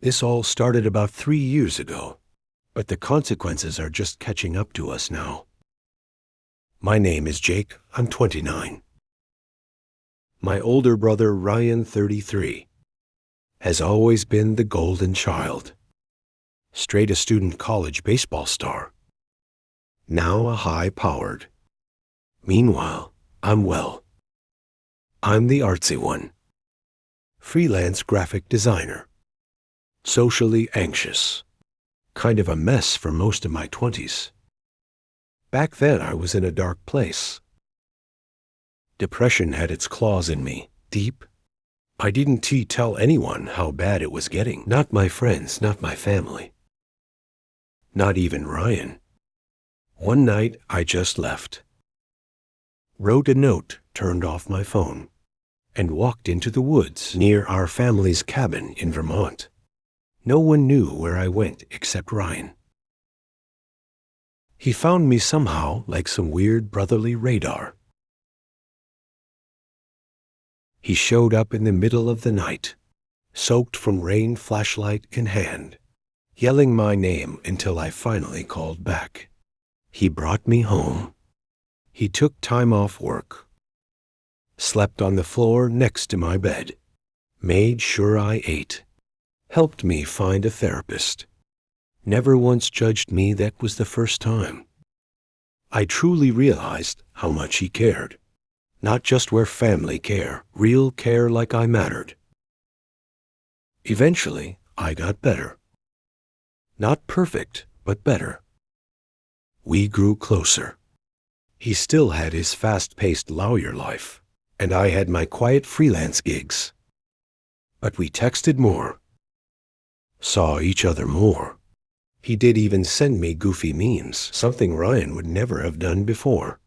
This all started about 3 years ago, but the consequences are just catching up to us now. My name is Jake. I'm 29. My older brother, Ryan, 33, has always been the golden child. Straight a student college baseball star. Now a high-powered. Meanwhile, I'm well. I'm the artsy one. Freelance graphic designer. Socially anxious. Kind of a mess for most of my 20s. Back then, I was in a dark place. Depression had its claws in me, deep. I didn't tell anyone how bad it was getting. Not my friends, not my family. Not even Ryan. One night, I just left. Wrote a note, turned off my phone, and walked into the woods near our family's cabin in Vermont. No one knew where I went except Ryan. He found me somehow like some weird brotherly radar. He showed up in the middle of the night, soaked from rain, flashlight in hand, yelling my name until I finally called back. He brought me home. He took time off work, slept on the floor next to my bed, made sure I ate, helped me find a therapist, never once judged me. That was the first time. I truly realized how much he cared. Not just where family care, real care like I mattered. Eventually, I got better. Not perfect, but better. We grew closer. He still had his fast-paced lawyer life, and I had my quiet freelance gigs. But we texted more, saw each other more. He did even send me goofy memes, something Ryan would never have done before.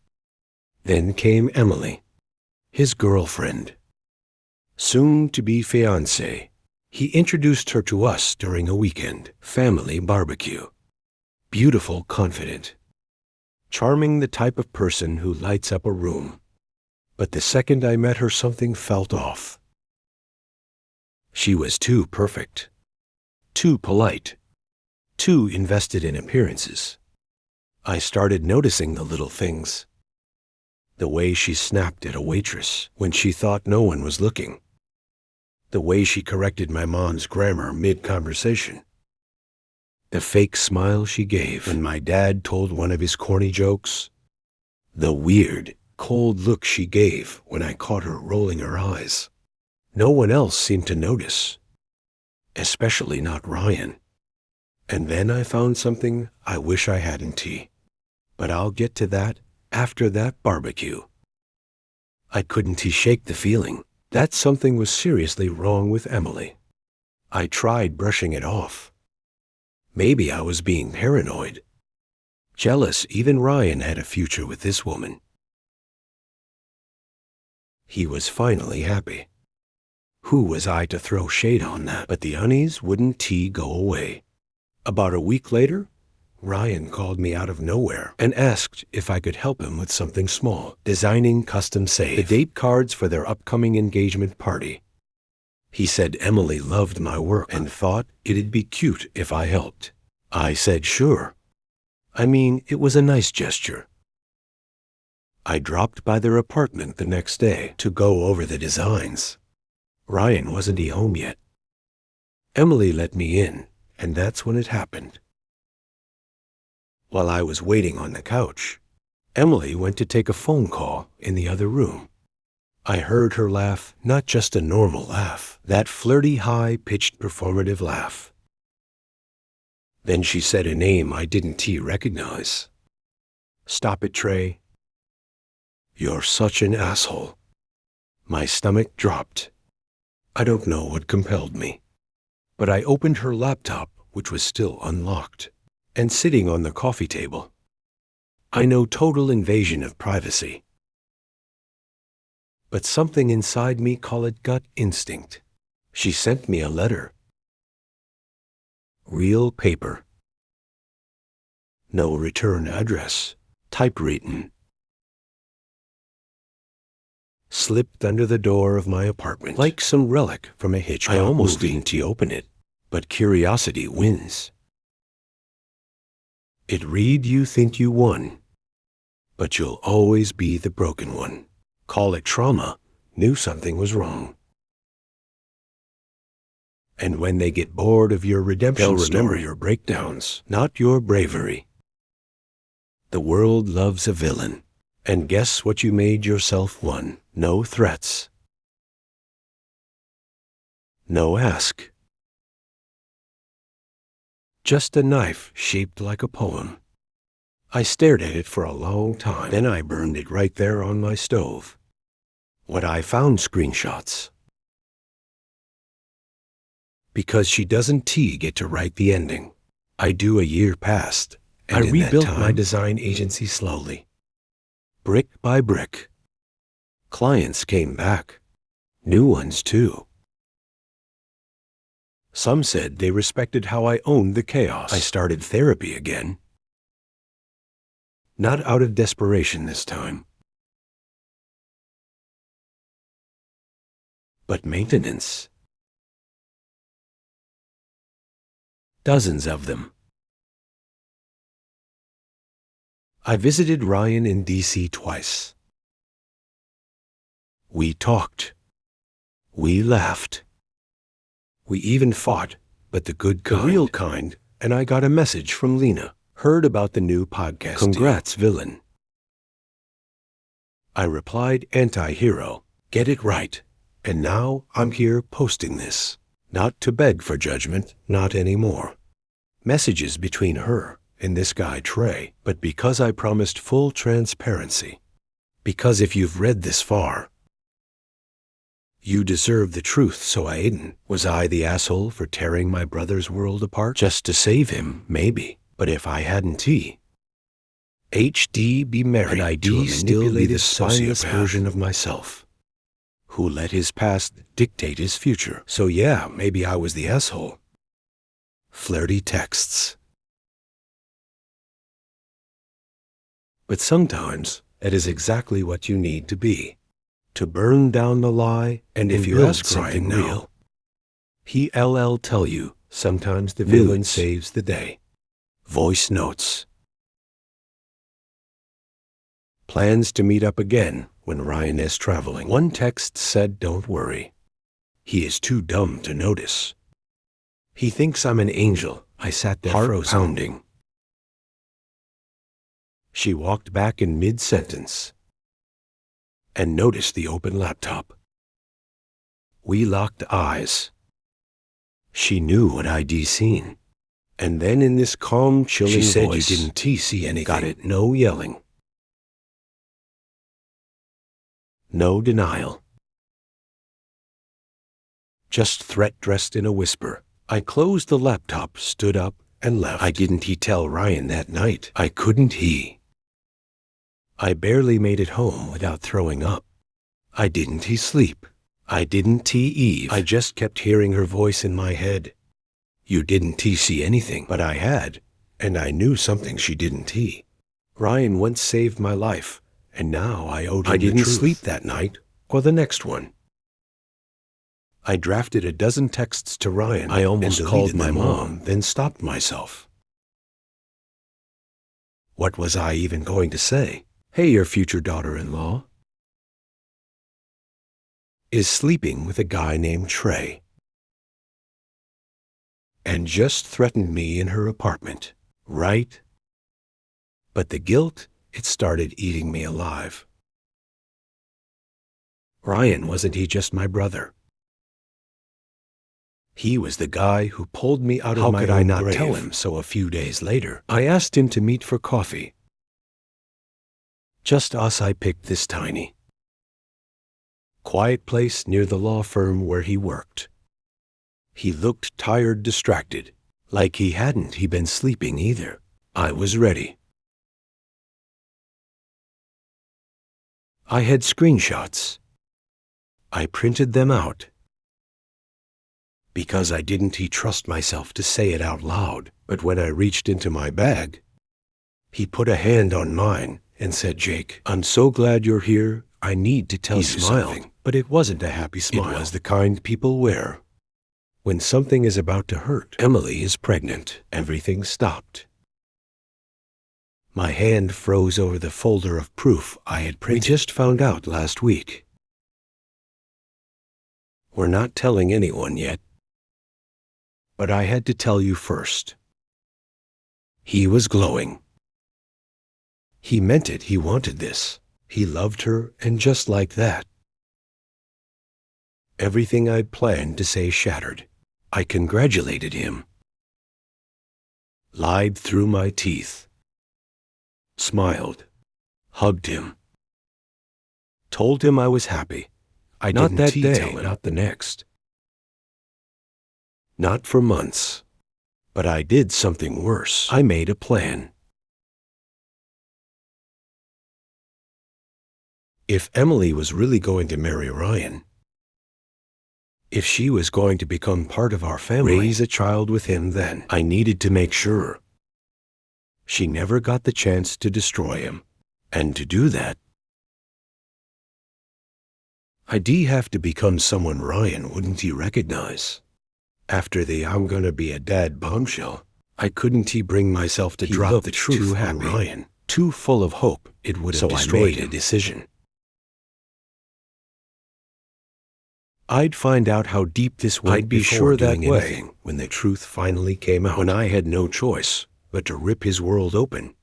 Then came Emily, his girlfriend, soon to be fiancée. He introduced her to us during a weekend family barbecue. Beautiful, confident, charming, the type of person who lights up a room. But the second I met her, something felt off. She was too perfect, too polite, too invested in appearances. I started noticing the little things. The way she snapped at a waitress when she thought no one was looking. The way she corrected my mom's grammar mid-conversation. The fake smile she gave when my dad told one of his corny jokes. The weird, cold look she gave when I caught her rolling her eyes. No one else seemed to notice, especially not Ryan. And then I found something I wish I hadn't. But I'll get to that after that barbecue. I couldn't shake the feeling that something was seriously wrong with Emily. I tried brushing it off. Maybe I was being paranoid, jealous. Even Ryan had a future with this woman. He was finally happy. Who was I to throw shade on that? But the unease wouldn't go away. About a week later, Ryan called me out of nowhere and asked if I could help him with something small, designing custom the date cards for their upcoming engagement party. He said Emily loved my work and thought it'd be cute if I helped. I said sure. I mean, it was a nice gesture. I dropped by their apartment the next day to go over the designs. Ryan wasn't home yet. Emily let me in, and that's when it happened. While I was waiting on the couch, Emily went to take a phone call in the other room. I heard her laugh, not just a normal laugh, that flirty, high-pitched, performative laugh. Then she said a name I didn't recognize. Stop it, Trey. You're such an asshole. My stomach dropped. I don't know what compelled me, but I opened her laptop, which was still unlocked and sitting on the coffee table. I know, total invasion of privacy. But something inside me, call it gut instinct. She sent me a letter. Real paper. No return address. Typewritten. Slipped under the door of my apartment like some relic from a Hitchcock movie. I almost didn't open it. but curiosity wins. It read, "You think you won, but you'll always be the broken one." Call it trauma, knew something was wrong. And when they get bored of your redemption They'll remember story, your breakdowns, not your bravery. The world loves a villain. And guess what you made yourself one? No threats. No ask. Just a knife shaped like a poem. I stared at it for a long time. Then I burned it right there on my stove. What I found screenshots. Because she doesn't get to write the ending. I do. A year passed, and I rebuilt my design agency slowly. Brick by brick. Clients came back. New ones too. Some said they respected how I owned the chaos. I started therapy again. Not out of desperation this time, but maintenance. Dozens of them. I visited Ryan in D.C. twice. We talked. We laughed. We even fought, but the good kind. The real kind. And I got a message from Lena. Heard about the new podcast. Congrats, villain. I replied, anti-hero. Get it right. And now I'm here posting this. Not to beg for judgment, not anymore. Messages between her and this guy Trey, but because I promised full transparency. Because if you've read this far, you deserve the truth, so I didn't. Was I the asshole for tearing my brother's world apart? Just to save him, maybe. But if I hadn't HD be married, and I'd still be the spineless version of myself, who let his past dictate his future. So yeah, maybe I was the asshole. Flirty texts. But sometimes, it is exactly what you need to be. To burn down the lie, and if you ask something real, he'll tell you, sometimes the villain saves the day. Voice notes. Plans to meet up again when Ryan is traveling. One text said, "Don't worry. He is too dumb to notice. He thinks I'm an angel." I sat there frozen. Pounding. She walked back in mid-sentence and noticed the open laptop. We locked eyes. She knew what I'd seen. And then in this calm, chilling voice, she said, "You didn't see anything." Got it? No yelling. No denial. Just threat dressed in a whisper. I closed the laptop, stood up, and left. I didn't tell Ryan that night. I couldn't I barely made it home without throwing up. I didn't sleep. I didn't Eve. I just kept hearing her voice in my head. You didn't see anything. But I had, and I knew something she didn't. Ryan once saved my life, and now I owed him the truth. I didn't sleep that night, or the next one. I drafted a dozen texts to Ryan. I almost called my mom, then stopped myself. What was I even going to say? Hey, your future daughter-in-law is sleeping with a guy named Trey, and just threatened me in her apartment, right? But the guilt, it started eating me alive. Ryan, wasn't he just my brother? He was the guy who pulled me out of my own grave. How could I not tell him? So a few days later, I asked him to meet for coffee. Just us. I picked this tiny, quiet place near the law firm where he worked. He looked tired, distracted, like he hadn't been sleeping either. I was ready. I had screenshots. I printed them out. Because I didn't trust myself to say it out loud. But when I reached into my bag, he put a hand on mine and said, "Jake, I'm so glad you're here. I need to tell you something." But it wasn't a happy smile. It was the kind people wear When something is about to hurt, Emily is pregnant. Everything stopped. My hand froze over the folder of proof I had printed. We just found out last week. We're not telling anyone yet. But I had to tell you first. He was glowing. He meant it. He wanted this. He loved her, and just like that, everything I'd planned to say shattered. I congratulated him. Lied through my teeth. Smiled. Hugged him. Told him I was happy. I didn't that day, not the next. Not for months. But I did something worse. I made a plan. If Emily was really going to marry Ryan, if she was going to become part of our family, raise a child with him, then I needed to make sure she never got the chance to destroy him. And to do that, I'd have to become someone Ryan wouldn't he recognize. After the I'm gonna be a dad bombshell, I couldn't bring myself to drop the truth on Ryan. Too full of hope, it would have destroyed him. So I made a decision. I'd find out how deep this went. I'd be sure that way when the truth finally came out. When I had no choice but to rip his world open.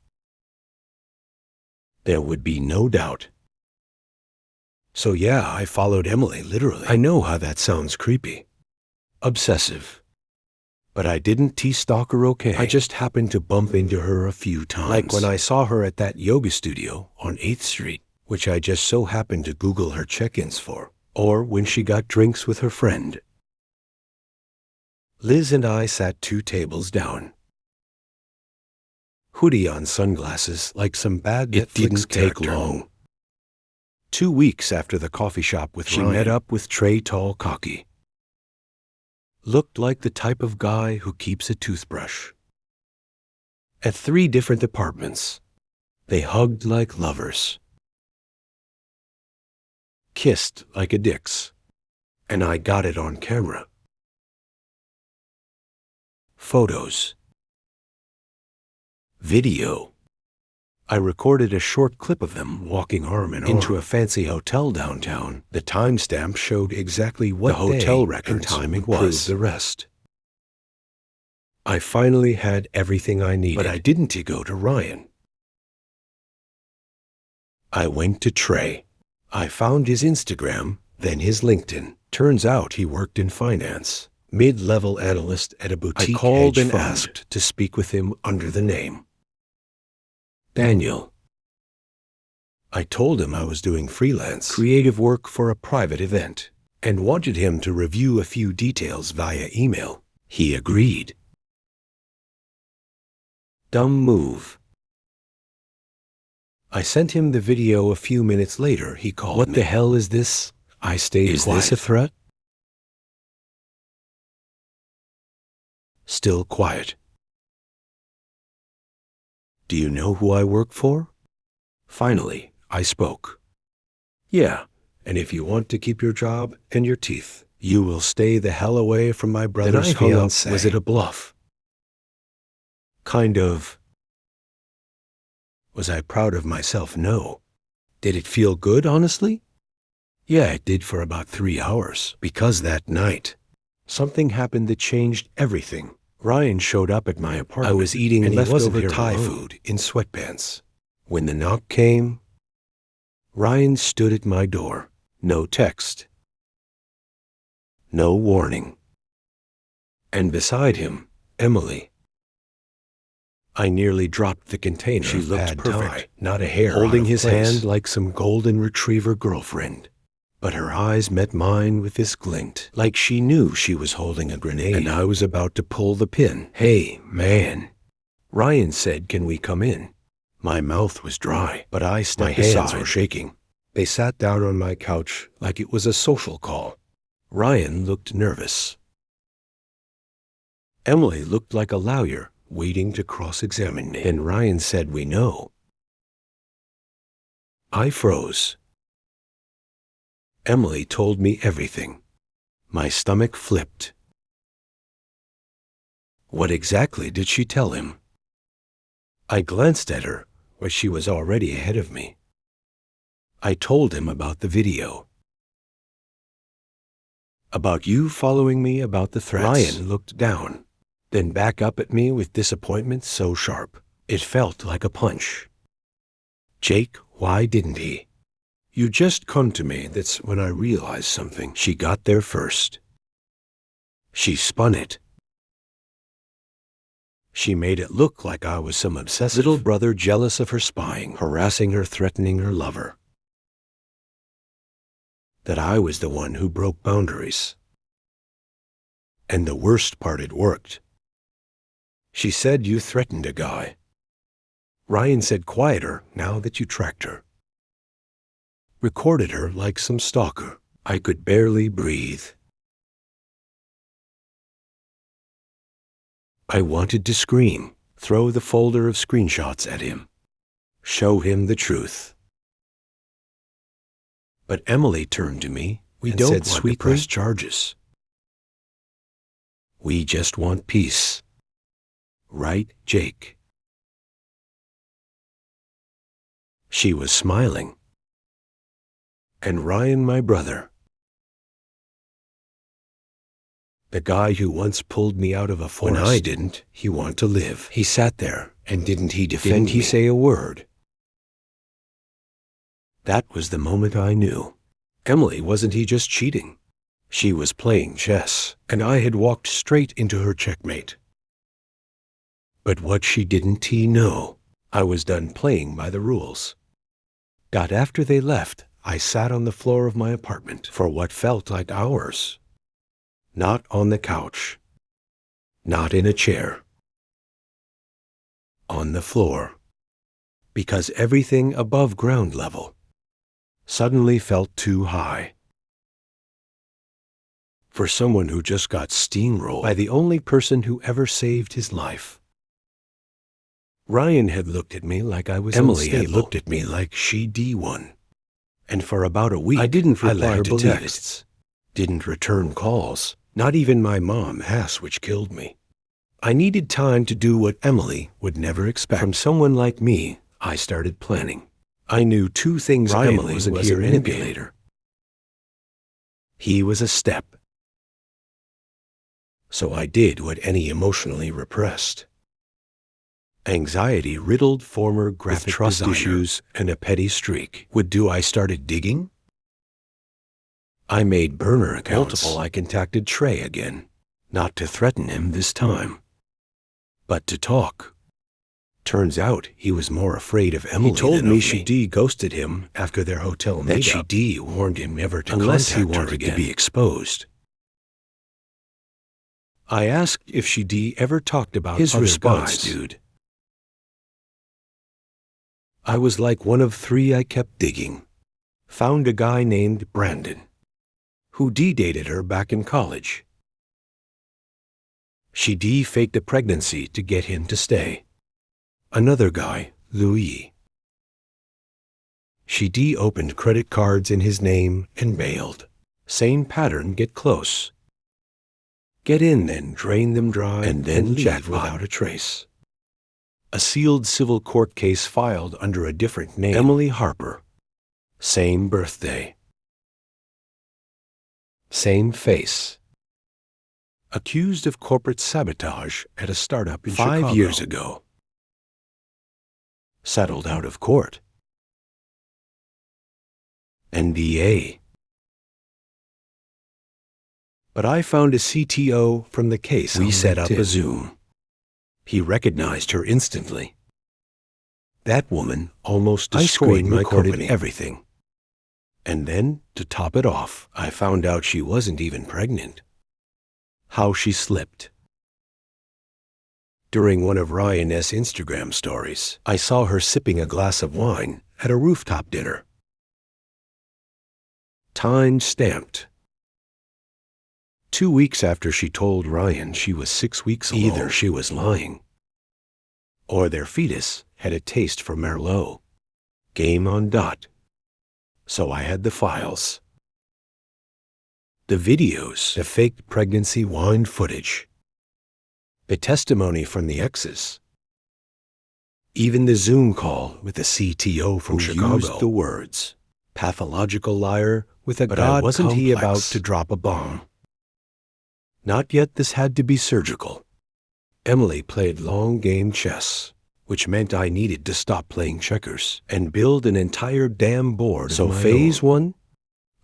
There would be no doubt. So yeah, I followed Emily literally. I know how that sounds creepy. Obsessive. But I didn't stalk her, okay? I just happened to bump into her a few times. Like when I saw her at that yoga studio on 8th Street, which I just so happened to Google her check-ins for. Or when she got drinks with her friend. Liz and I sat 2 tables down. Hoodie on, sunglasses, like some bad Netflix character. It didn't take long. 2 weeks after the coffee shop with Ryan, she met up with Trey Tall Cocky. Looked like the type of guy who keeps a toothbrush. At 3 different apartments, they hugged like lovers. Kissed like addicts, and I got it on camera. Photos. Video. I recorded a short clip of them walking arm in arm into a fancy hotel downtown. The timestamp showed exactly what the hotel record timing was. The rest. I finally had everything I needed, but I didn't go to Ryan. I went to Trey. I found his Instagram, then his LinkedIn. Turns out he worked in finance, mid-level analyst at a boutique. I called and asked to speak with him under the name Daniel. I told him I was doing freelance, creative work for a private event, and wanted him to review a few details via email. He agreed. Dumb move. I sent him the video a few minutes later. He called me. What the hell is this? I stayed quiet. Is this a threat? Still quiet. Do you know who I work for? Finally, I spoke. Yeah, and if you want to keep your job and your teeth, you will stay the hell away from my brother's fiancée. Was it a bluff? Kind of. Was I proud of myself? No. Did it feel good, honestly? Yeah, it did for about 3 hours. Because that night, something happened that changed everything. Ryan showed up at my apartment. I was eating leftover Thai food in sweatpants. When the knock came, Ryan stood at my door. No text. No warning. And beside him, Emily. I nearly dropped the container. She looked perfect, not a hair holding his hand like some golden retriever girlfriend. But her eyes met mine with this glint, like she knew she was holding a grenade, and I was about to pull the pin. Hey, man. Ryan said, can we come in? My mouth was dry, but I stepped aside. My hands were shaking. They sat down on my couch like it was a social call. Ryan looked nervous. Emily looked like a lawyer waiting to cross-examine me, and Ryan said, we know. I froze. Emily told me everything. My stomach flipped. What exactly did she tell him? I glanced at her, but she was already ahead of me. I told him about the video. About you following me, about the threats. Ryan looked down, then back up at me with disappointment so sharp, it felt like a punch. Jake, why didn't he? You just come to me. That's when I realized something. She got there first. She spun it. She made it look like I was some obsessive little brother jealous of her spying, harassing her, threatening her lover. That I was the one who broke boundaries. And the worst part, it worked. She said you threatened a guy. Ryan said quieter now that you tracked her. Recorded her like some stalker. I could barely breathe. I wanted to scream, throw the folder of screenshots at him, show him the truth. But Emily turned to me and said sweetly, press charges. We just want peace. Right, Jake? She was smiling. And Ryan, my brother, the guy who once pulled me out of a forest when I didn't, he wanted to live. He sat there, and didn't he defend me? Didn't he say a word? That was the moment I knew. Emily wasn't he just cheating. She was playing chess, and I had walked straight into her checkmate. But what she didn't he know, I was done playing by the rules. Got after they left, I sat on the floor of my apartment for what felt like hours. Not on the couch. Not in a chair. On the floor. Because everything above ground level suddenly felt too high. For someone who just got steamrolled by the only person who ever saved his life. Ryan had looked at me like I was Emily unstable. Had looked at me like she D1. And for about a week, I didn't reply to texts, didn't return calls, not even my mom has, which killed me. I needed time to do what Emily would never expect. From someone like me, I started planning. I knew two things. Ryan Emily wasn't here a manipulator. He was a step. So I did what any emotionally repressed, anxiety-riddled former graphic trust issues and a petty streak would do. I started digging. I made burner accounts. Multiple. I contacted Trey again, not to threaten him this time, but to talk. Turns out he was more afraid of Emily. He told me she ghosted him after their hotel meetup. That she warned him never to unless he wanted to be exposed. I asked if she ever talked about his response, dude. I was like one of three. I kept digging. Found a guy named Brandon, who dated her back in college. She faked a pregnancy to get him to stay. Another guy, Louis. She opened credit cards in his name and bailed. Same pattern, get close. Get in, then drain them dry, and then leave without a trace. A sealed civil court case filed under a different name. Emily Harper. Same birthday. Same face. Accused of corporate sabotage at a startup in Chicago 5 years ago. Settled out of court. NDA. But I found a CTO from the case. We set up a Zoom. He recognized her instantly. That woman almost destroyed my company. Everything. And then, to top it off, I found out she wasn't even pregnant. How she slipped. During one of Ryan's Instagram stories, I saw her sipping a glass of wine at a rooftop dinner. Time stamped. 2 weeks after she told Ryan she was 6 weeks alone. Either she was lying, or their fetus had a taste for Merlot. Game on dot. So I had the files. The videos, the fake pregnancy wine footage. the testimony from the exes, even the Zoom call with the CTO from Chicago used the words, pathological liar with a God complex. But wasn't he about to drop a bomb? Not yet. This had to be surgical. Emily played long game chess, which meant I needed to stop playing checkers and build an entire damn board of my own. So phase 1,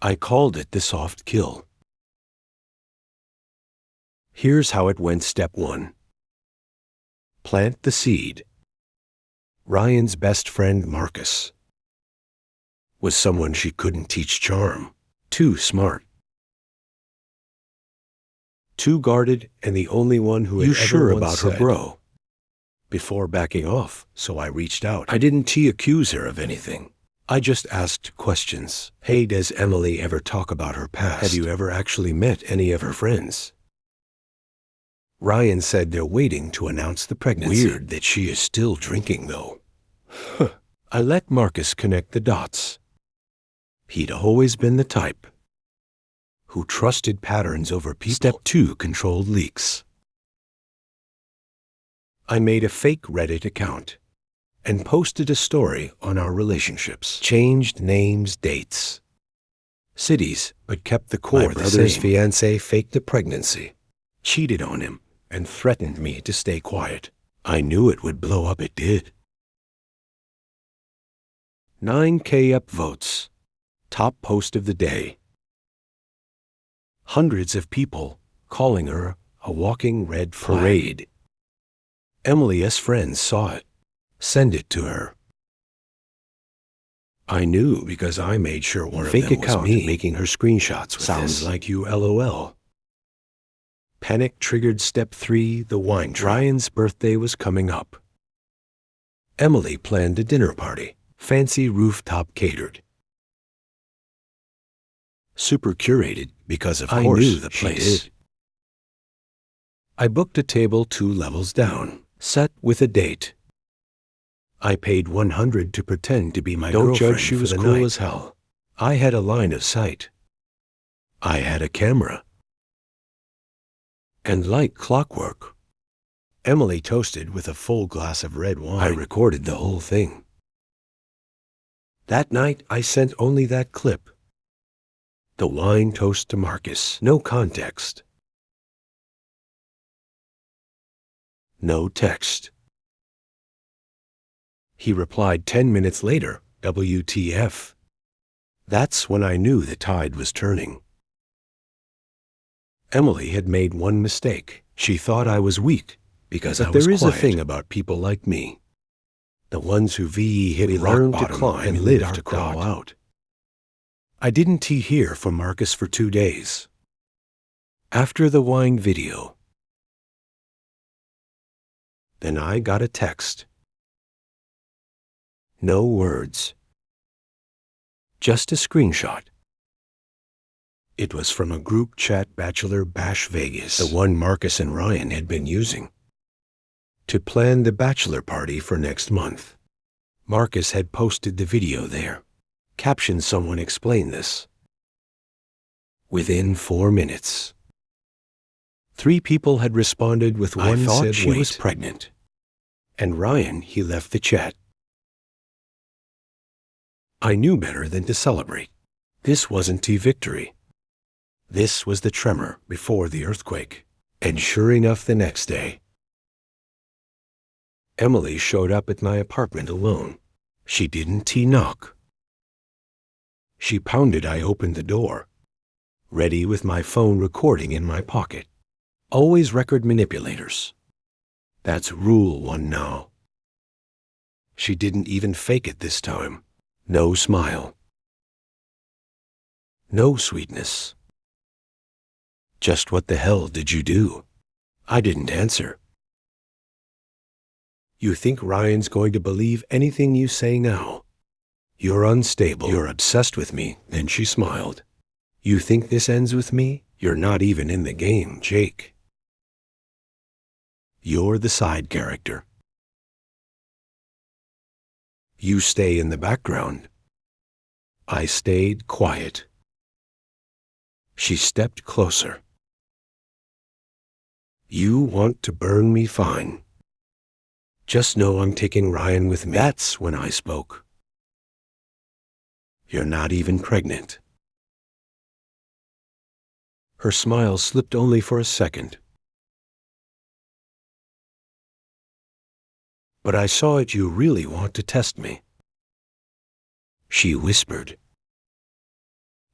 I called it the soft kill. Here's how it went. Step 1. Plant the seed. Ryan's best friend, Marcus, was someone she couldn't teach charm. Too smart, too guarded, and the only one who had ever sure about her bro. Before backing off, so I reached out. I didn't accuse her of anything. I just asked questions. Hey, does Emily ever talk about her past? Have you ever actually met any of her friends? Ryan said they're waiting to announce the pregnancy. Weird that she is still drinking, though. I let Marcus connect the dots. He'd always been the type who trusted patterns over people. Step 2, controlled leaks. I made a fake Reddit account and posted a story on our relationships. Changed names, dates, cities, but kept the core the same. My brother's fiancée faked a pregnancy, cheated on him, and threatened me to stay quiet. I knew it would blow up. It did. 9K upvotes. Top post of the day. Hundreds of people calling her a walking red parade. Emily's friends saw it. Send it to her. I knew because I made sure one of them was me making her screenshots with Sounds this. Like you, LOL. Panic triggered. Step 3, the wine trap. Ryan's birthday was coming up. Emily planned a dinner party, fancy rooftop catered. Super curated because of course I knew the place. Did. I booked a table 2 levels down, set with a date. I paid $100 to pretend to be my girlfriend. Don't judge, she was cool as hell. I had a line of sight. I had a camera. And like clockwork, Emily toasted with a full glass of red wine. I recorded the whole thing. That night, I sent only that clip. The wine toast to Marcus. No context. No text. He replied 10 minutes later, WTF. That's when I knew the tide was turning. Emily had made one mistake. She thought I was weak because I was quiet. There is a thing about people like me. The ones who hit rock bottom to climb and live to crawl out. I didn't hear from Marcus for 2 days. After the wine video, then I got a text. No words. Just a screenshot. It was from a group chat, Bachelor Bash Vegas, the one Marcus and Ryan had been using to plan the bachelor party for next month. Marcus had posted the video there. Caption: someone explain this. Within 4 minutes, 3 people had responded with one I thought said she was pregnant. And Ryan, he left the chat. I knew better than to celebrate. This wasn't victory. This was the tremor before the earthquake. And sure enough, the next day, Emily showed up at my apartment alone. She didn't knock. She pounded. I opened the door, ready with my phone recording in my pocket. Always record manipulators. That's rule 1 now. She didn't even fake it this time. No smile. No sweetness. Just what the hell did you do? I didn't answer. You think Ryan's going to believe anything you say now? You're unstable. You're obsessed with me. Then she smiled. You think this ends with me? You're not even in the game, Jake. You're the side character. You stay in the background. I stayed quiet. She stepped closer. You want to burn me? Fine. Just know I'm taking Ryan with me. That's when I spoke. You're not even pregnant. Her smile slipped only for a second. But I saw it. You really want to test me. She whispered.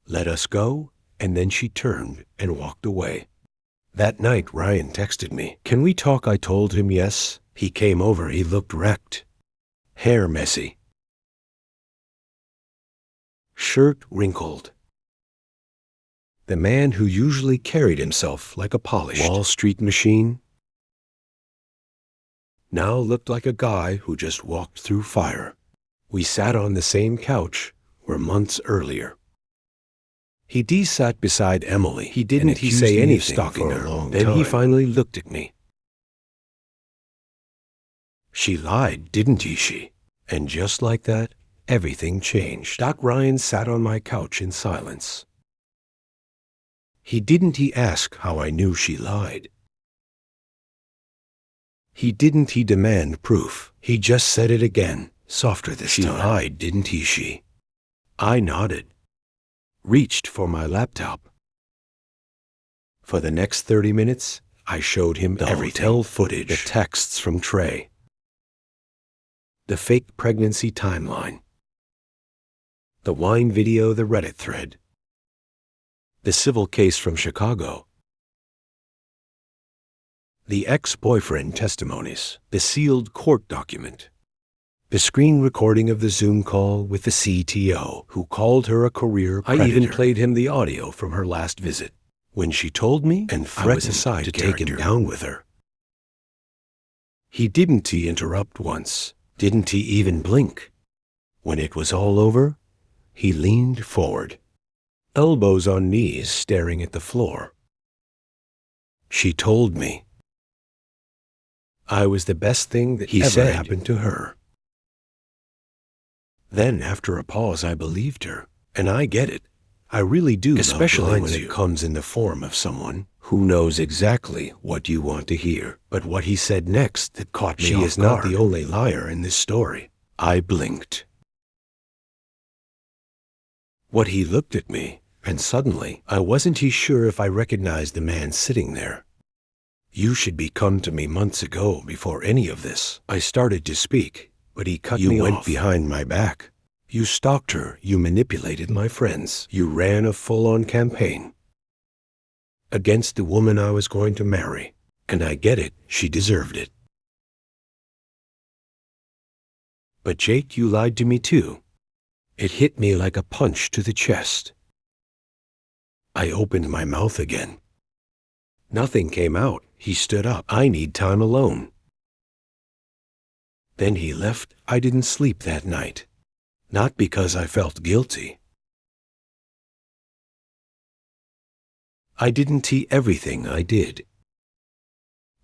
Let us go, and then she turned and walked away. That night, Ryan texted me. Can we talk? I told him yes. He came over. He looked wrecked. Hair messy. Shirt wrinkled. The man who usually carried himself like a polished Wall Street machine now looked like a guy who just walked through fire. We sat on the same couch where months earlier. He sat beside Emily. He didn't say anything stalking her. Then he finally looked at me. She lied, didn't she? And just like that, everything changed. Doc Ryan sat on my couch in silence. He ask how I knew she lied. He demand proof. He just said it again, softer this time. She lied, didn't she? I nodded. Reached for my laptop. For the next 30 minutes, I showed him the hotel footage, the texts from Trey, the fake pregnancy timeline, the wine video, the Reddit thread, the civil case from Chicago, the ex-boyfriend testimonies, the sealed court document, the screen recording of the Zoom call with the CTO who called her a career predator. I even played him the audio from her last visit, when she told me and threatened to take him down with her. He didn't interrupt once, didn't even blink. When it was all over, he leaned forward, elbows on knees, staring at the floor. She told me I was the best thing that ever happened to her. Then, after a pause, I believed her. And I get it. I really do. Especially when it comes in the form of someone who knows exactly what you want to hear. But what he said next that caught me off guard. She is not the only liar in this story. I blinked. What he looked at me, and suddenly, I wasn't sure if I recognized the man sitting there. You should be come to me months ago before any of this. I started to speak, but he cut me off. You went behind my back. You stalked her. You manipulated my friends. You ran a full-on campaign against the woman I was going to marry. And I get it. She deserved it. But Jake, you lied to me too. It hit me like a punch to the chest. I opened my mouth again. Nothing came out. He stood up. I need time alone. Then he left. I didn't sleep that night. Not because I felt guilty. I didn't see everything I did.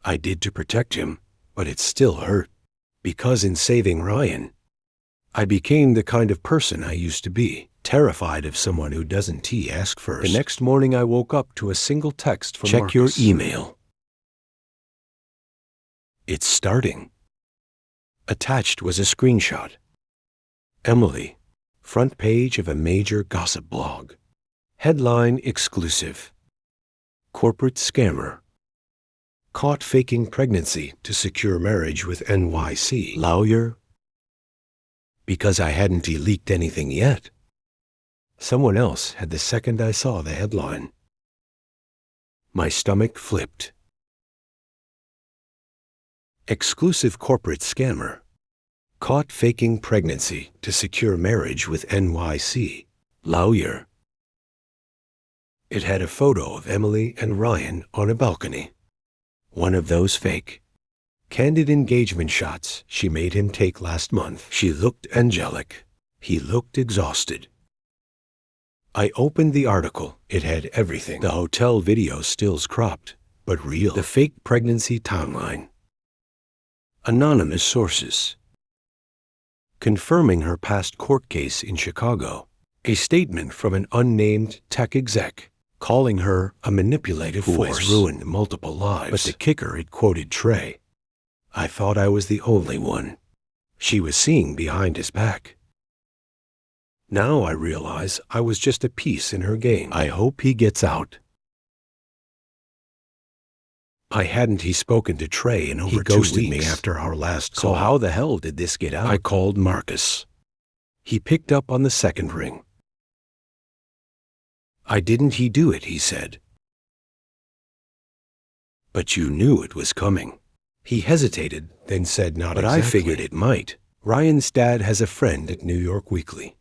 I did to protect him, but it still hurt. Because in saving Ryan, I became the kind of person I used to be, terrified of someone who doesn't ask first. The next morning I woke up to a single text from Marcus. Check your email. It's starting. Attached was a screenshot. Emily, front page of a major gossip blog. Headline exclusive. Corporate scammer. Caught faking pregnancy to secure marriage with NYC lawyer. Because I hadn't leaked anything yet. Someone else had the second I saw the headline. My stomach flipped. Exclusive corporate scammer. Caught faking pregnancy to secure marriage with NYC lawyer. It had a photo of Emily and Ryan on a balcony. One of those fake, candid engagement shots she made him take last month. She looked angelic. He looked exhausted. I opened the article. It had everything. The hotel video stills cropped, but real. The fake pregnancy timeline. Anonymous sources. Confirming her past court case in Chicago. A statement from an unnamed tech exec. calling her a manipulative force who has ruined multiple lives. But the kicker, it quoted Trey. I thought I was the only one she was seeing behind his back. Now I realize I was just a piece in her game. I hope he gets out. Hadn't he spoken to Trey in over 2 weeks? He ghosted me after our last call. So how the hell did this get out? I called Marcus. He picked up on the second ring. Didn't he do it, he said. But you knew it was coming. He hesitated, then said not exactly. But I figured it might. Ryan's dad has a friend at New York Weekly,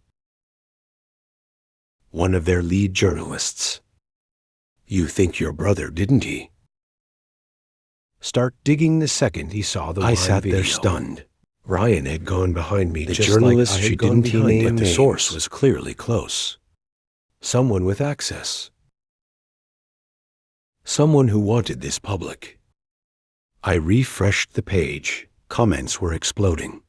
one of their lead journalists. You think your brother, didn't he? Start digging the second he saw the I sat video. There stunned. Ryan had gone behind me. The just journalist like she didn't name, but the source was clearly close. Someone with access. Someone who wanted this public. I refreshed the page. Comments were exploding.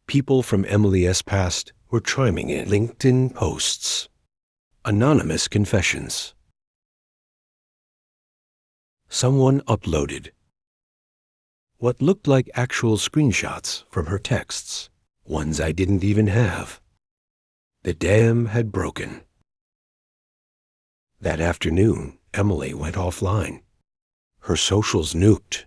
People from Emily's past were chiming in. LinkedIn posts. Anonymous confessions. Someone uploaded what looked like actual screenshots from her texts, ones I didn't even have. The dam had broken. That afternoon, Emily went offline. Her socials nuked.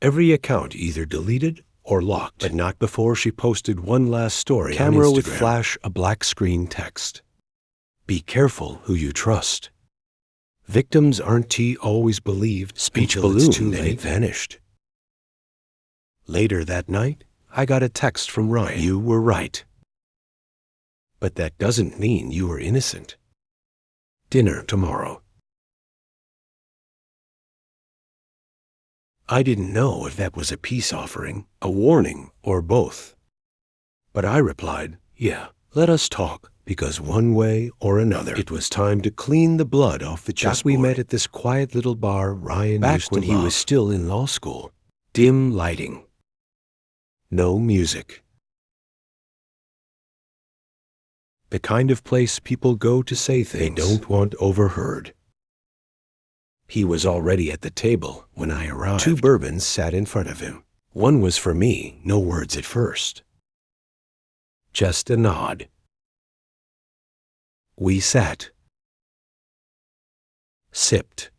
Every account either deleted or locked, but not before she posted one last story on Instagram. Camera would flash a black screen text. Be careful who you trust. Victims aren't always believed. Speech ballooned, then it vanished. Later that night, I got a text from Ryan. You were right. But that doesn't mean you were innocent. Dinner tomorrow. I didn't know if that was a peace offering, a warning, or both. But I replied, yeah, let us talk. Because one way or another, it was time to clean the blood off the chessboard. We met at this quiet little bar Ryan used to love. Back when he was still in law school. Dim lighting. No music. The kind of place people go to say things they don't want overheard. He was already at the table when I arrived. 2 bourbons sat in front of him. One was for me, no words at first. Just a nod. We sat. Sipped.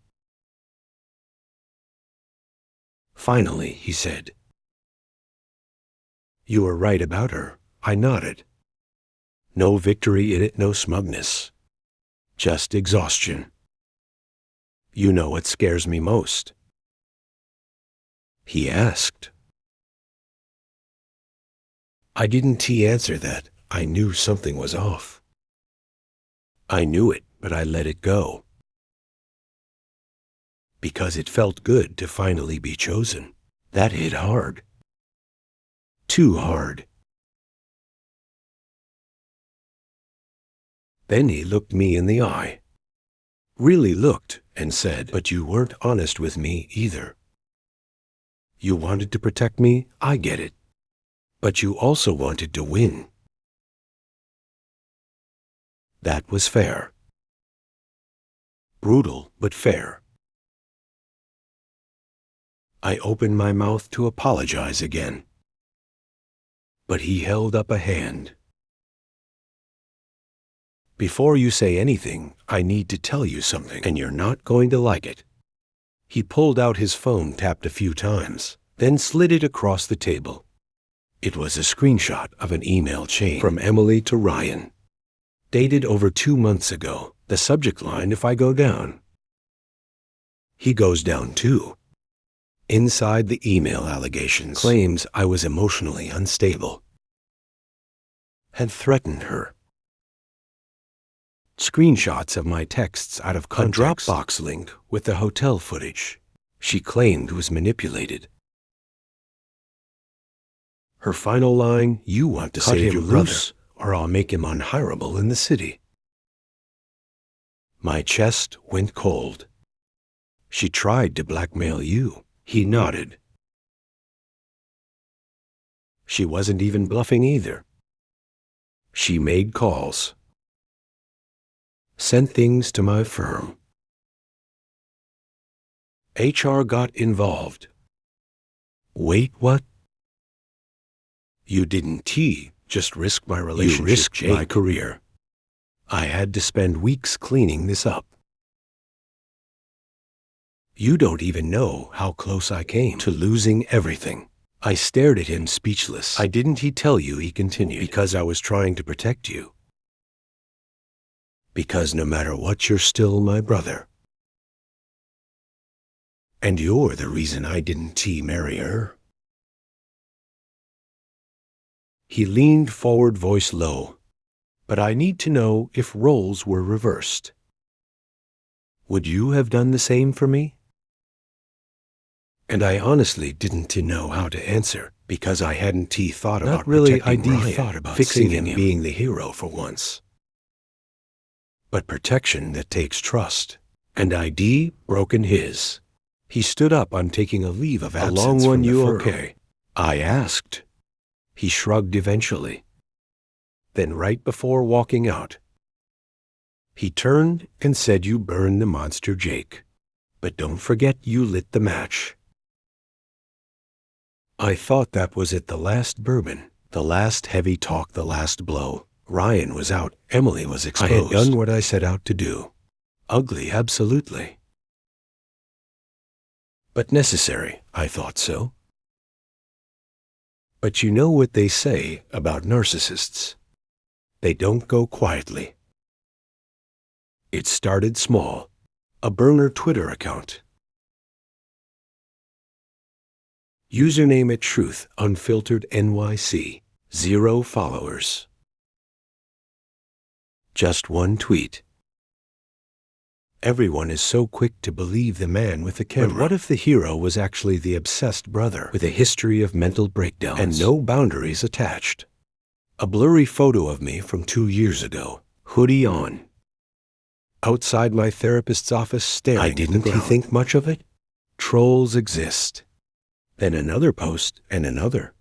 Finally, he said, you were right about her. I nodded. No victory in it, no smugness. Just exhaustion. You know what scares me most? He asked. I didn't answer that. I knew something was off. I knew it, but I let it go. Because it felt good to finally be chosen. That hit hard. Too hard. Then he looked me in the eye. Really looked and said, but you weren't honest with me either. You wanted to protect me, I get it. But you also wanted to win. That was fair. Brutal, but fair. I opened my mouth to apologize again. But he held up a hand. Before you say anything, I need to tell you something, and you're not going to like it. He pulled out his phone, tapped a few times, then slid it across the table. It was a screenshot of an email chain from Emily to Ryan. Dated over 2 months ago. The subject line, if I go down. He goes down too. Inside the email allegations, claims I was emotionally unstable. Had threatened her. Screenshots of my texts out of context. A Dropbox link with the hotel footage she claimed was manipulated. Her final line, you want to save your brother, or I'll make him unhireable in the city. My chest went cold. She tried to blackmail you. He nodded. She wasn't even bluffing either. She made calls. sent things to my firm. HR got involved. Wait, what? You didn't just risk my relationship, you risked Jake. My career. I had to spend weeks cleaning this up. You don't even know how close I came to losing everything. I stared at him speechless. Didn't he tell you, he continued, because I was trying to protect you. Because no matter what, you're still my brother. And you're the reason I didn't marry her. He leaned forward, voice low. But I need to know if roles were reversed. Would you have done the same for me? And I honestly didn't know how to answer, because I hadn't thought about protecting Ryan, thought about fixing him, being the hero for once. But protection that takes trust, and I'd broken his. He stood up on taking a leave of absence. A long one, you okay? I asked. He shrugged eventually. Then right before walking out, he turned and said, you burned the monster, Jake. But don't forget you lit the match. I thought that was it, the last bourbon, the last heavy talk, the last blow. Ryan was out. Emily was exposed. I had done what I set out to do. Ugly, absolutely. But necessary, I thought so. But you know what they say about narcissists. They don't go quietly. It started small. A burner Twitter account. Username at Truth Unfiltered NYC. 0 followers. Just one tweet. Everyone is so quick to believe the man with the camera. But what if the hero was actually the obsessed brother with a history of mental breakdowns and no boundaries attached? A blurry photo of me from 2 years ago, hoodie on. Outside my therapist's office, staring. Didn't he think much of it? Trolls exist. Then another post and another.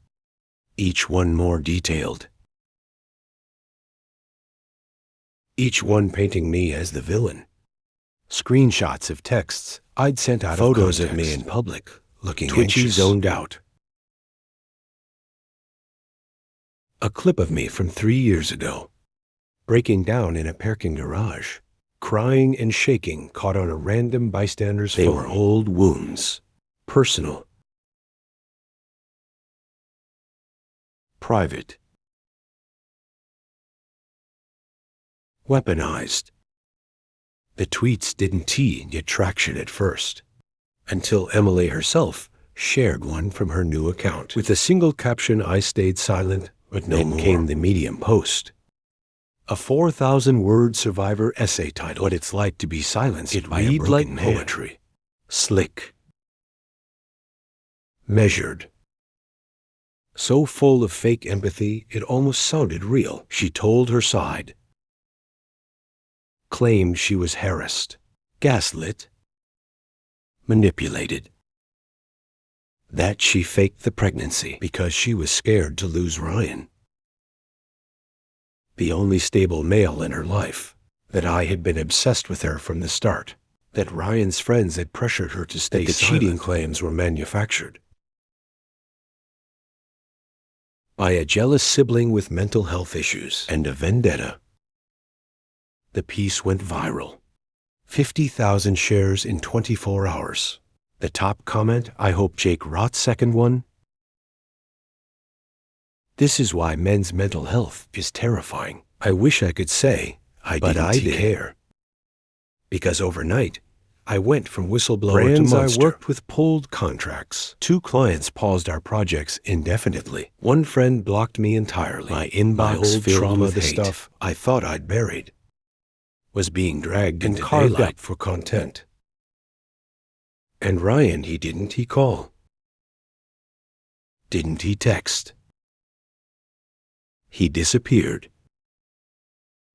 Each one more detailed. Each one painting me as the villain. Screenshots of texts I'd sent out, photos of me in public, looking twitchy, zoned out. A clip of me from 3 years ago, breaking down in a parking garage, crying and shaking, caught on a random bystander's phone. They were old wounds, personal, private, weaponized. The tweets didn't get traction at first, until Emily herself shared one from her new account. With a single caption, I stayed silent, but no more. Then came the Medium post. A 4,000-word survivor essay titled, What It's Like to Be Silenced by a Broken Man. Poetry. Slick. Measured. So full of fake empathy, it almost sounded real. She told her side. Claimed she was harassed, gaslit, manipulated. That she faked the pregnancy because she was scared to lose Ryan. The only stable male in her life. That I had been obsessed with her from the start. That Ryan's friends had pressured her to stay silent. That the cheating claims were manufactured by a jealous sibling with mental health issues and a vendetta. The piece went viral. 50,000 shares in 24 hours. The top comment, I hope Jake rots. Second one, this is why men's mental health is terrifying. I wish I could say I didn't care. Because overnight, I went from whistleblower to monster. I worked with pulled contracts. 2 clients paused our projects indefinitely. 1 friend blocked me entirely. My inbox filled with hate. Stuff I thought I'd buried was being dragged and carved up for content. And Ryan, didn't he call? Didn't he text? He disappeared.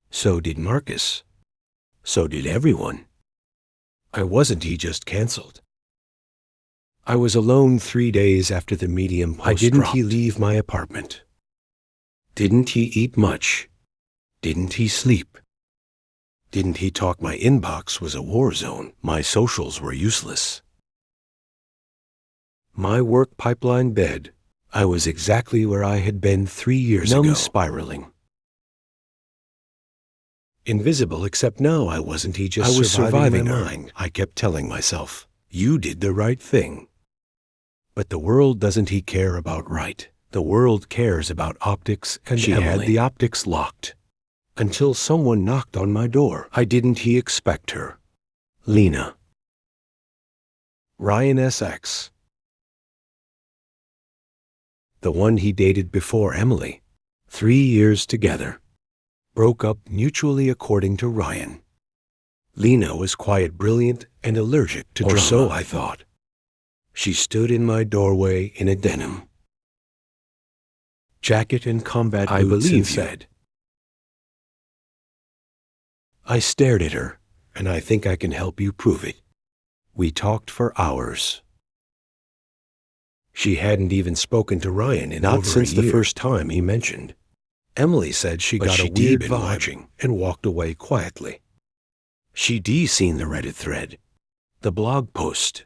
So did Marcus. So did everyone. I wasn't just canceled. I was alone 3 days after the Medium post dropped. Didn't he leave my apartment? Didn't he eat much? Didn't he sleep? Didn't he talk my inbox was a war zone? My socials were useless. My work pipeline bed. I was exactly where I had been 3 years ago. Spiraling. Invisible, except now I wasn't. He just I was surviving my mind. I kept telling myself, you did the right thing. But the world doesn't he care about right. The world cares about optics, and she had the optics locked. Until someone knocked on my door. I didn't he expect her. Lena. Ryan SX. The one he dated before Emily. 3 years together. Broke up mutually according to Ryan. Lena was quiet, brilliant, and allergic to drama. Or so I thought. She stood in my doorway in a denim jacket and combat boots. I believe said. I stared at her, and I think I can help you prove it. We talked for hours. She hadn't even spoken to Ryan in over a year. Not since the first time he mentioned. Emily said she got a weird vibe watching and walked away quietly. She'd seen the Reddit thread, the blog post.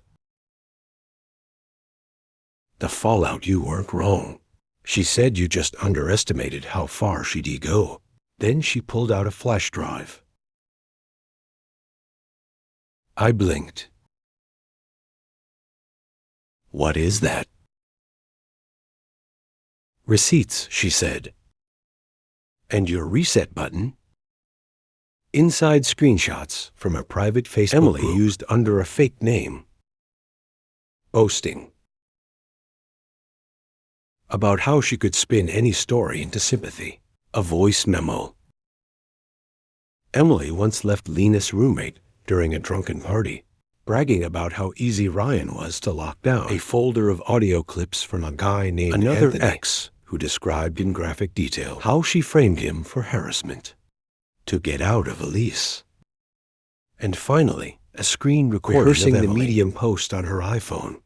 The fallout. You weren't wrong. She said you just underestimated how far she'd go. Then she pulled out a flash drive. I blinked. What is that? Receipts, she said. And your reset button? Inside screenshots from a private Facebook Emily group used under a fake name. Boasting. About how she could spin any story into sympathy. A voice memo. Emily once left Lena's roommate during a drunken party, bragging about how easy Ryan was to lock down. A folder of audio clips from a guy named Another Anthony, ex, who described in graphic detail how she framed him for harassment to get out of a lease. And finally, a screen recording rehearsing of the Medium post on her iPhone,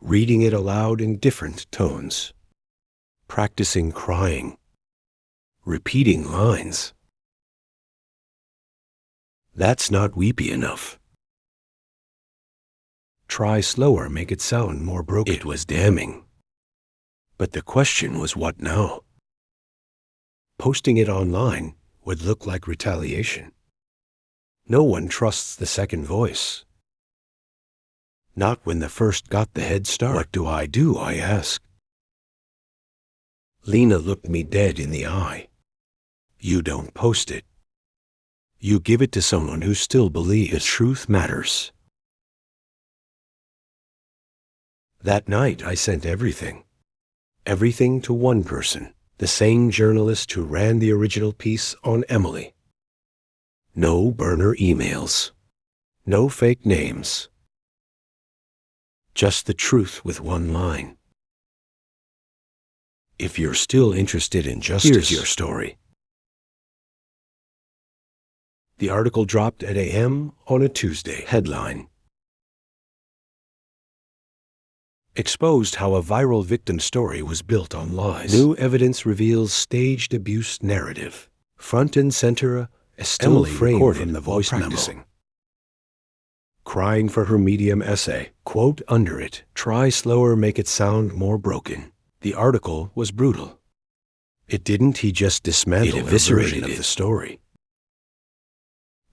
reading it aloud in different tones, practicing crying, repeating lines. That's not weepy enough. Try slower, make it sound more broken. It was damning. But the question was, what now? Posting it online would look like retaliation. No one trusts the second voice. Not when the first got the head start. What do? I asked. Lena looked me dead in the eye. You don't post it. You give it to someone who still believes the truth matters. That night I sent everything. Everything to one person, the same journalist who ran the original piece on Emily. No burner emails. No fake names. Just the truth with one line. If you're still interested in justice, here's your story. The article dropped at a.m. on a Tuesday. Headline: Exposed how a viral victim story was built on lies. New evidence reveals staged abuse narrative. Front and center, Estelle framed from the voice memo. Crying for her Medium essay. Quote under it, try slower, make it sound more broken. The article was brutal. It didn't he just dismantle her version of the story.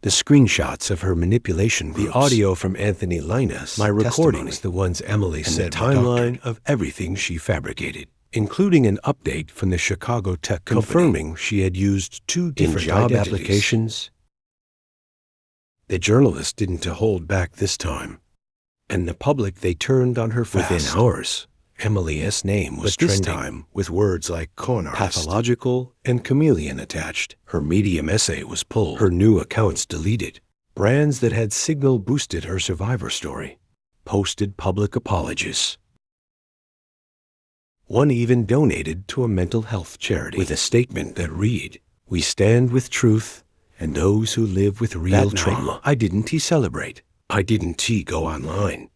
The screenshots of her manipulation groups, the audio from Anthony Linus, my recordings, the ones Emily said, the timeline of everything she fabricated, including an update from the Chicago tech company confirming she had used 2 different job applications. The journalist didn't hold back this time, and the public, they turned on her fast. Within hours, Emily's name was trending, this time with words like con artist, pathological, and chameleon attached. Her Medium essay was pulled, her new accounts deleted. Brands that had signal boosted her survivor story posted public apologies. One even donated to a mental health charity with a statement that read, "We stand with truth and those who live with real trauma." I didn't celebrate. I didn't go online.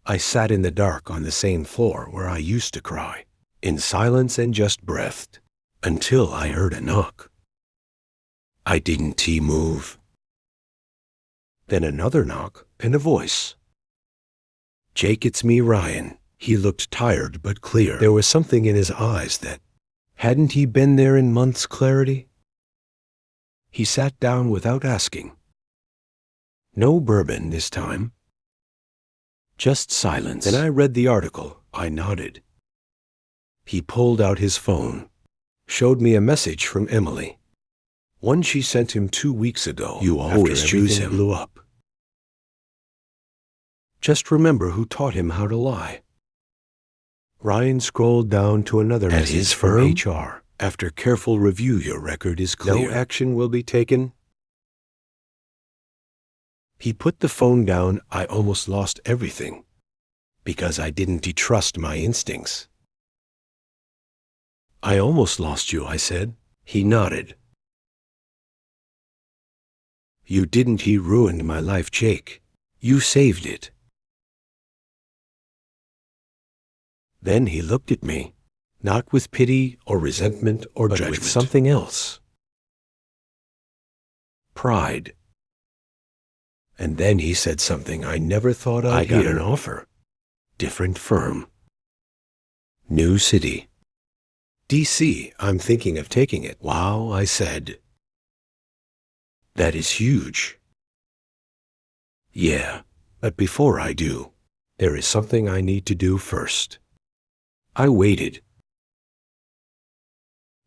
I sat in the dark on the same floor where I used to cry, in silence and just breathed. until I heard a knock. I didn't move. Then another knock and a voice. "Jake, it's me, Ryan." He looked tired but clear. There was something in his eyes that, hadn't he been there in months' clarity? He sat down without asking. No bourbon this time. Just silence. Then I read the article. I nodded. He pulled out his phone, showed me a message from Emily. One she sent him 2 weeks ago. "You always choose him." Blew up. "Just remember who taught him how to lie." Ryan scrolled down to another message his firm? From HR. "After careful review, your record is clear. No action will be taken." He put the phone down. I almost lost everything because I didn't trust my instincts. "I almost lost you," I said. He nodded. "You didn't. He ruined my life, Jake. You saved it." Then he looked at me, not with pity or resentment or judgment, with something else. Pride. And then he said something I never thought I'd hear. "I got an offer. Different firm. New city. DC. I'm thinking of taking it." "Wow," I said. "That is huge." "Yeah, but before I do, there is something I need to do first." I waited.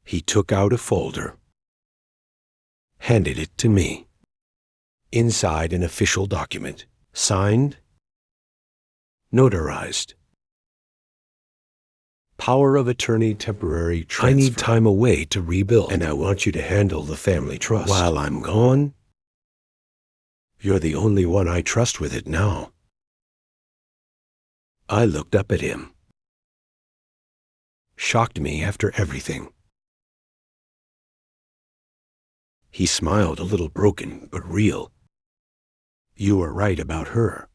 He took out a folder, handed it to me. Inside, an official document, signed, notarized. "Power of attorney, temporary transfer. I need time away to rebuild, and I want you to handle the family trust. While I'm gone, you're the only one I trust with it now." I looked up at him. Shocked me after everything. He smiled, a little broken but real. "You were right about her.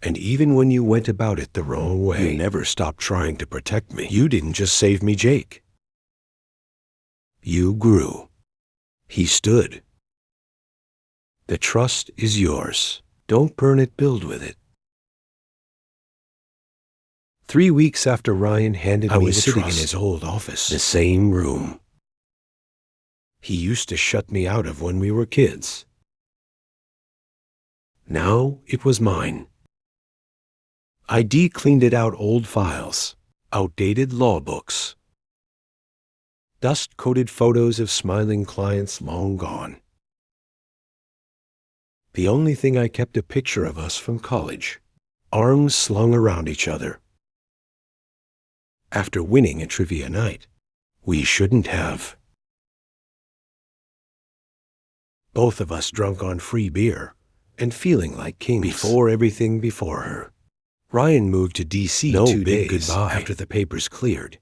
And even when you went about it the wrong way, you never stopped trying to protect me. You didn't just save me, Jake. You grew." He stood. "The trust is yours. Don't burn it, build with it." 3 weeks after Ryan handed me the trust, I was sitting in his old office, the same room he used to shut me out of when we were kids. Now it was mine. I cleaned out old files, outdated law books, dust-coated photos of smiling clients long gone. The only thing I kept, a picture of us from college, arms slung around each other. After winning a trivia night, we shouldn't have. Both of us drunk on free beer and feeling like kings. Before everything before her. Ryan moved to DC 2 days after the papers cleared.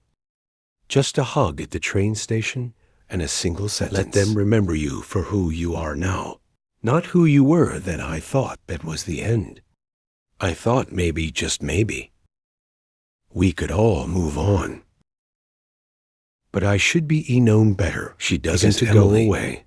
Just a hug at the train station and a single sentence. "Let them remember you for who you are now, not who you were then." I thought that was the end. I thought maybe, just maybe, we could all move on. But I should be known better. She doesn't go away.